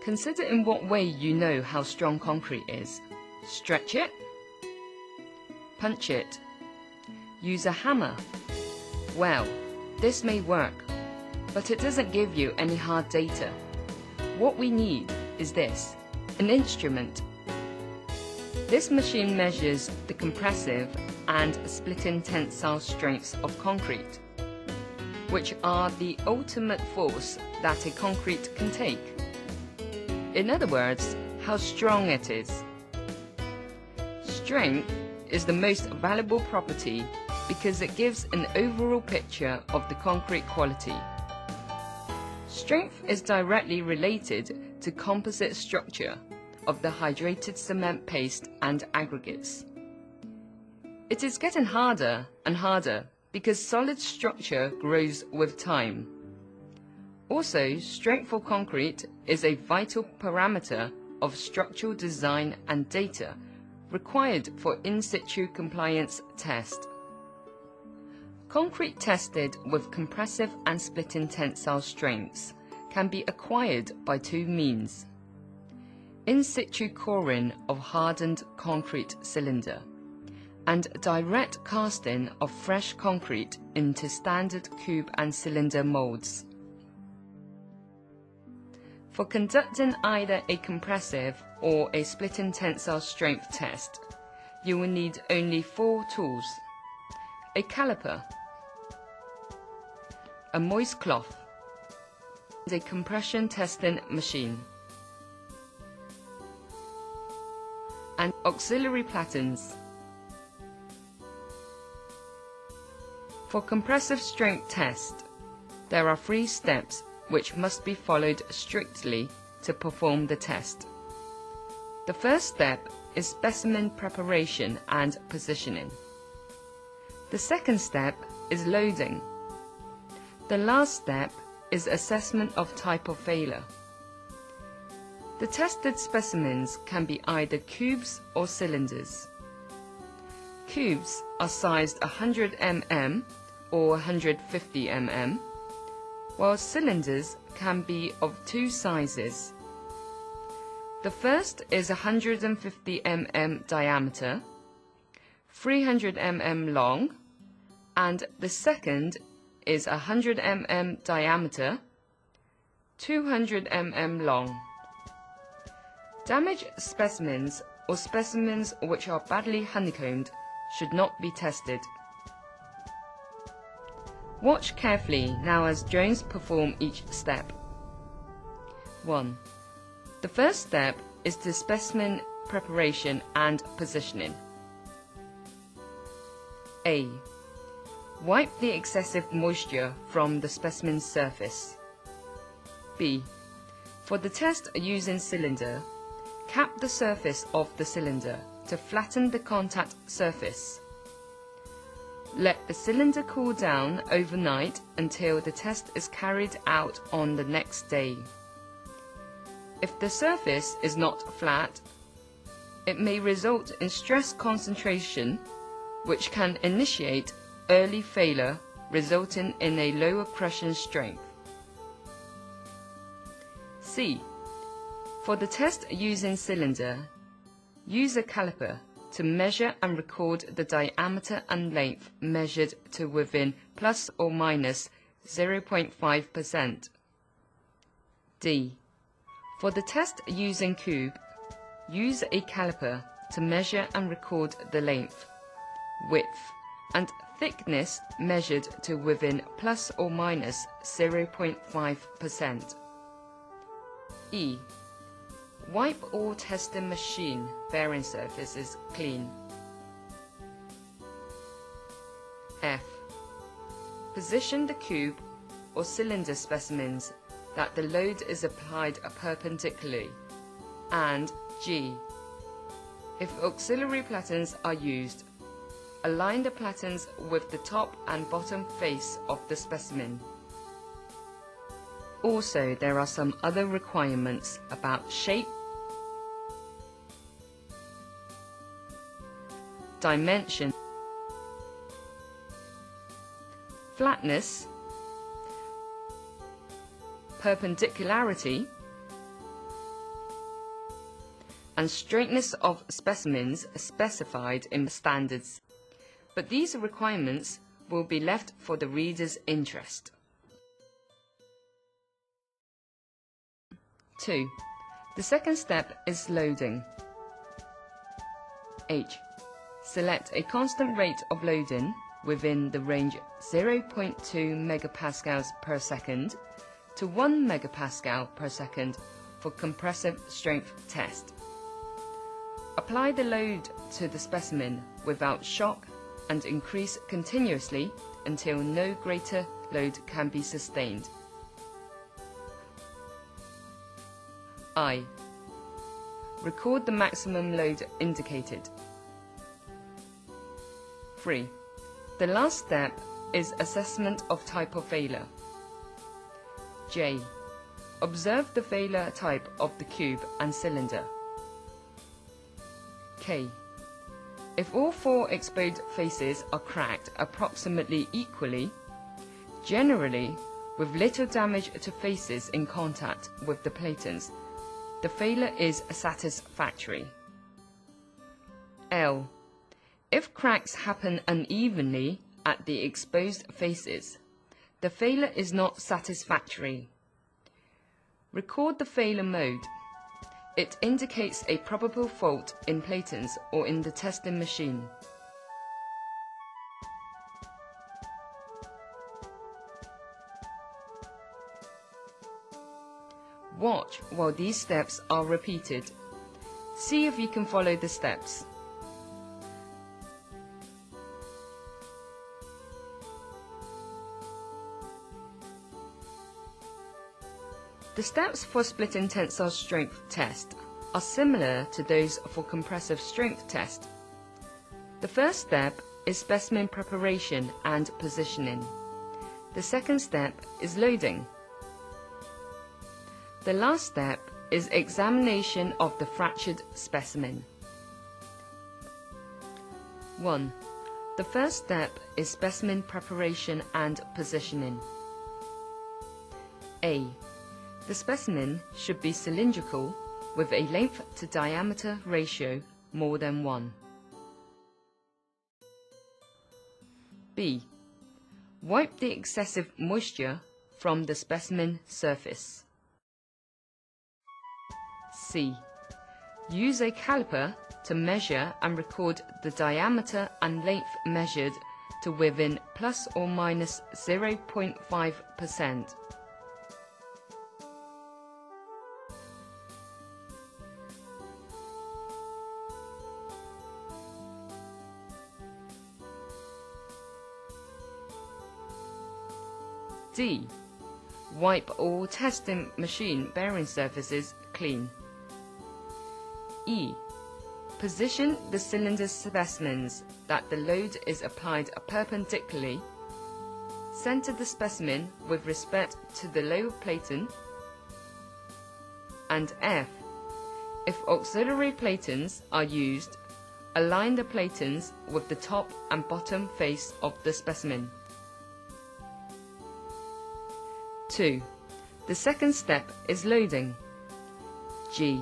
Consider in what way you know how strong concrete is. Stretch it, punch it, use a hammer. Well, this may work, but it doesn't give you any hard data. What we need is this, an instrument. This machine measures the compressive and splitting tensile strengths of concrete, which are the ultimate force that a concrete can take. In other words, how strong it is. Strength is the most valuable property because it gives an overall picture of the concrete quality. Strength is directly related to composite structure of the hydrated cement paste and aggregates. It is getting harder and harder because solid structure grows with time. Also, strength for concrete is a vital parameter of structural design and data required for in situ compliance test. Concrete tested with compressive and splitting tensile strengths can be acquired by two means: in situ coring of hardened concrete cylinder and direct casting of fresh concrete into standard cube and cylinder molds. For conducting either a compressive or a splitting tensile strength test, you will need only 4 tools: a caliper, a moist cloth, and a compression testing machine, and auxiliary platens. For compressive strength test, there are 3 steps which must be followed strictly to perform the test. The first step is specimen preparation and positioning. The second step is loading. The last step is assessment of type of failure. The tested specimens can be either cubes or cylinders. Cubes are sized 100 mm or 150 mm, while cylinders can be of 2 sizes. The first is 150 mm diameter, 300 mm long, and the second is 100 mm diameter, 200 mm long. Damaged specimens or specimens which are badly honeycombed should not be tested. Watch carefully now as drones perform each step. 1. The first step is the specimen preparation and positioning. A. Wipe the excessive moisture from the specimen's surface. B. For the test using cylinder, cap the surface of the cylinder to flatten the contact surface. Let the cylinder cool down overnight until the test is carried out on the next day. If the surface is not flat, it may result in stress concentration, which can initiate early failure, resulting in a lower crushing strength. C. For the test using cylinder, use a caliper to measure and record the diameter and length measured to within plus or minus 0.5%. D. For the test using cube, use a caliper to measure and record the length, width, and thickness measured to within plus or minus 0.5%. E. Wipe all testing machine bearing surfaces clean. F. Position the cube or cylinder specimens that the load is applied perpendicularly. And G. If auxiliary platens are used, align the platens with the top and bottom face of the specimen. Also, there are some other requirements about shape, dimension, flatness, perpendicularity, and straightness of specimens specified in standards, but these requirements will be left for the reader's interest. 2. The second step is loading. H. Select a constant rate of loading within the range 0.2 megapascals per second to 1 megapascal per second for compressive strength test. Apply the load to the specimen without shock and increase continuously until no greater load can be sustained. I. Record the maximum load indicated. 3. The last step is assessment of type of failure. J. Observe the failure type of the cube and cylinder. K. If all 4 exposed faces are cracked approximately equally, generally with little damage to faces in contact with the platens, the failure is satisfactory. L. If cracks happen unevenly at the exposed faces, the failure is not satisfactory. Record the failure mode. It indicates a probable fault in platens or in the testing machine. Watch while these steps are repeated. See if you can follow the steps. The steps for splitting tensile strength test are similar to those for compressive strength test. The first step is specimen preparation and positioning. The second step is loading. The last step is examination of the fractured specimen. 1. The first step is specimen preparation and positioning. A. The specimen should be cylindrical with a length to diameter ratio more than 1. B. Wipe the excessive moisture from the specimen surface. C. Use a caliper to measure and record the diameter and length measured to within plus or minus 0.5%. D. Wipe all testing machine bearing surfaces clean. E. Position the cylinder specimens that the load is applied perpendicularly. Center the specimen with respect to the lower platen. And F. If auxiliary platens are used, align the platens with the top and bottom face of the specimen. 2. The second step is loading. G.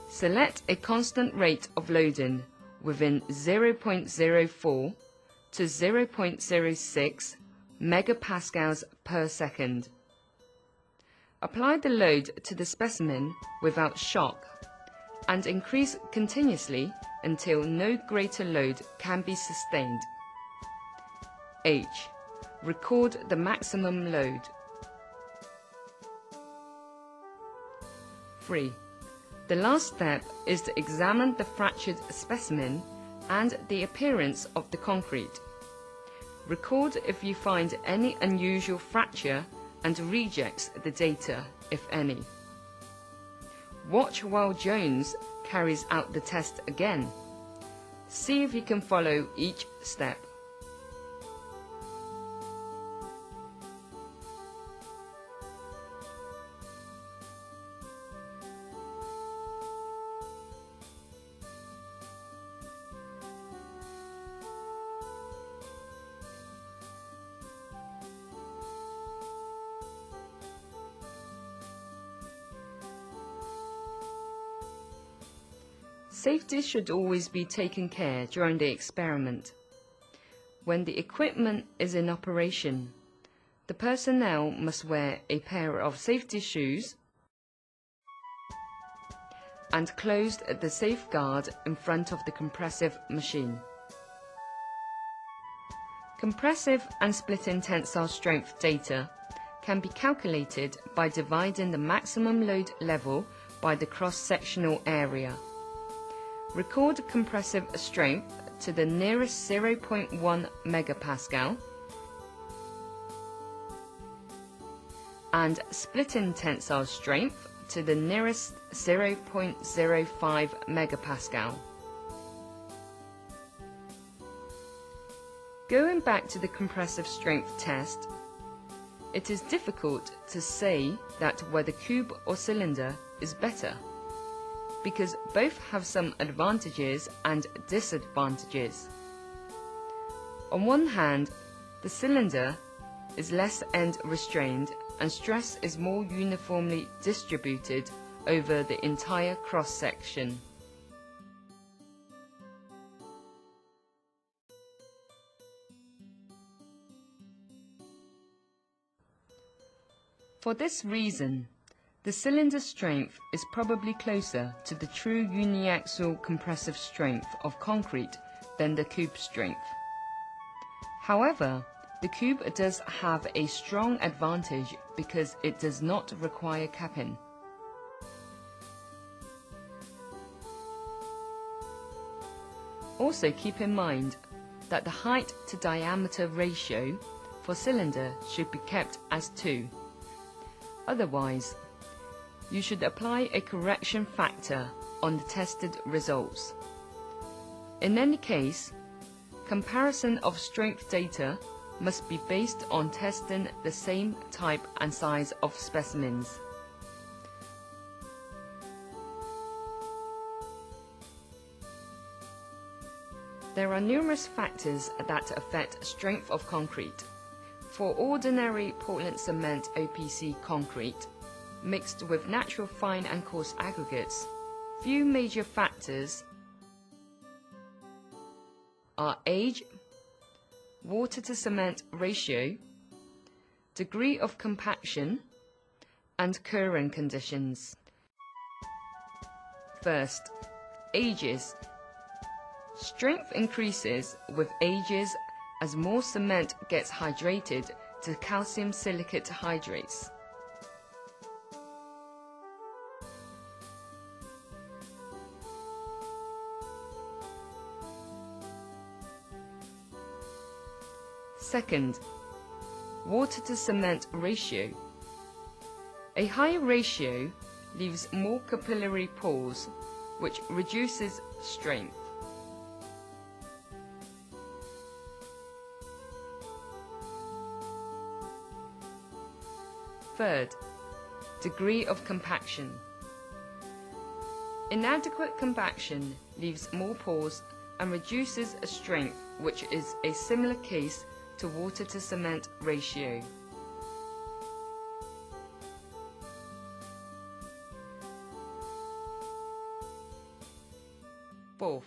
Select a constant rate of loading within 0.04 to 0.06 megapascals per second. Apply the load to the specimen without shock and increase continuously until no greater load can be sustained. H. Record the maximum load. 3. The last step is to examine the fractured specimen and the appearance of the concrete. Record if you find any unusual fracture and rejects the data, if any. Watch while Jones carries out the test again. See if you can follow each step. Safety should always be taken care during the experiment. When the equipment is in operation, the personnel must wear a pair of safety shoes and close the safeguard in front of the compressive machine. Compressive and splitting tensile strength data can be calculated by dividing the maximum load level by the cross-sectional area. Record compressive strength to the nearest 0.1 megapascal and splitting tensile strength to the nearest 0.05 megapascal. Going back to the compressive strength test, it is difficult to say that whether cube or cylinder is better, because both have some advantages and disadvantages. On one hand, the cylinder is less end restrained and stress is more uniformly distributed over the entire cross-section. For this reason, the cylinder strength is probably closer to the true uniaxial compressive strength of concrete than the cube strength. However, the cube does have a strong advantage because it does not require capping. Also keep in mind that the height to diameter ratio for cylinder should be kept as 2. Otherwise, you should apply a correction factor on the tested results. In any case, comparison of strength data must be based on testing the same type and size of specimens. There are numerous factors that affect strength of concrete. For ordinary Portland cement OPC concrete, mixed with natural fine and coarse aggregates, few major factors are age, water to cement ratio, degree of compaction, and curing conditions. First, ages. Strength increases with ages as more cement gets hydrated to calcium silicate hydrates. Second, water to cement ratio. A higher ratio leaves more capillary pores, which reduces strength. Third, degree of compaction. Inadequate compaction leaves more pores and reduces strength, which is a similar case to water to cement ratio. Fourth,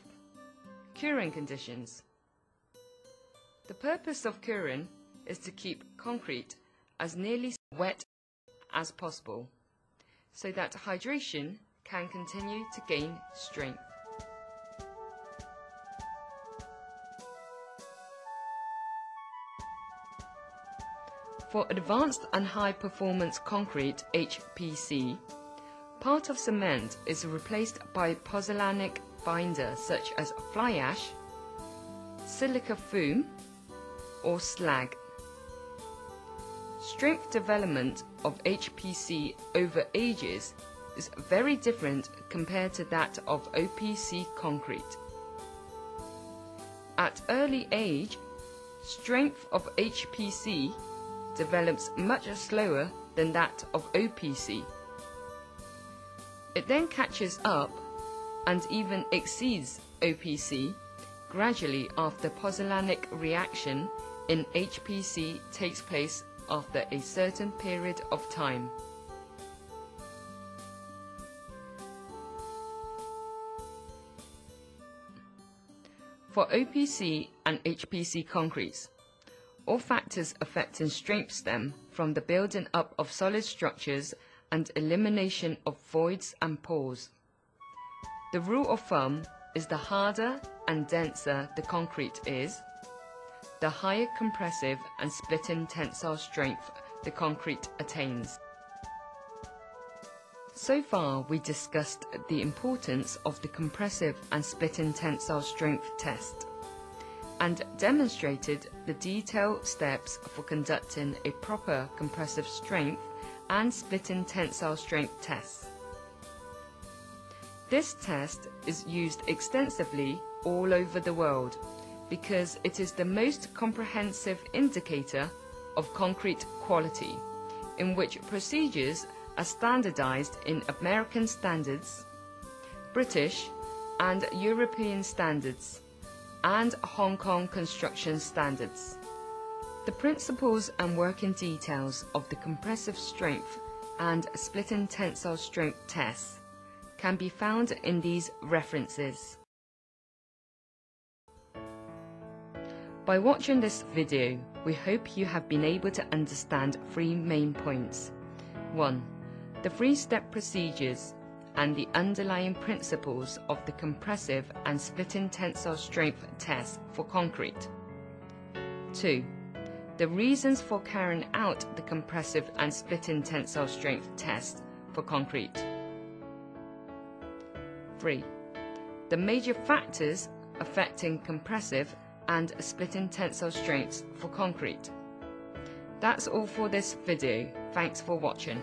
curing conditions. The purpose of curing is to keep concrete as nearly wet as possible, so that hydration can continue to gain strength. For advanced and high-performance concrete HPC, part of cement is replaced by pozzolanic binder such as fly ash, silica foam, or slag. Strength development of HPC over ages is very different compared to that of OPC concrete. At early age, strength of HPC develops much slower than that of OPC. It then catches up and even exceeds OPC gradually after pozzolanic reaction in HPC takes place after a certain period of time. For OPC and HPC concretes, all factors affecting strength stem from the building up of solid structures and elimination of voids and pores. The rule of thumb is the harder and denser the concrete is, the higher compressive and splitting tensile strength the concrete attains. So far, we discussed the importance of the compressive and splitting tensile strength test and demonstrated the detailed steps for conducting a proper compressive strength and splitting tensile strength tests. This test is used extensively all over the world because it is the most comprehensive indicator of concrete quality, in which procedures are standardized in American standards, British and European standards, and Hong Kong construction standards. The principles and working details of the compressive strength and splitting tensile strength tests can be found in these references. By watching this video, we hope you have been able to understand 3 main points. 1. The 3-step procedures and the underlying principles of the compressive and splitting tensile strength test for concrete. 2. The reasons for carrying out the compressive and splitting tensile strength test for concrete. 3. The major factors affecting compressive and splitting tensile strengths for concrete. That's all for this video. Thanks for watching.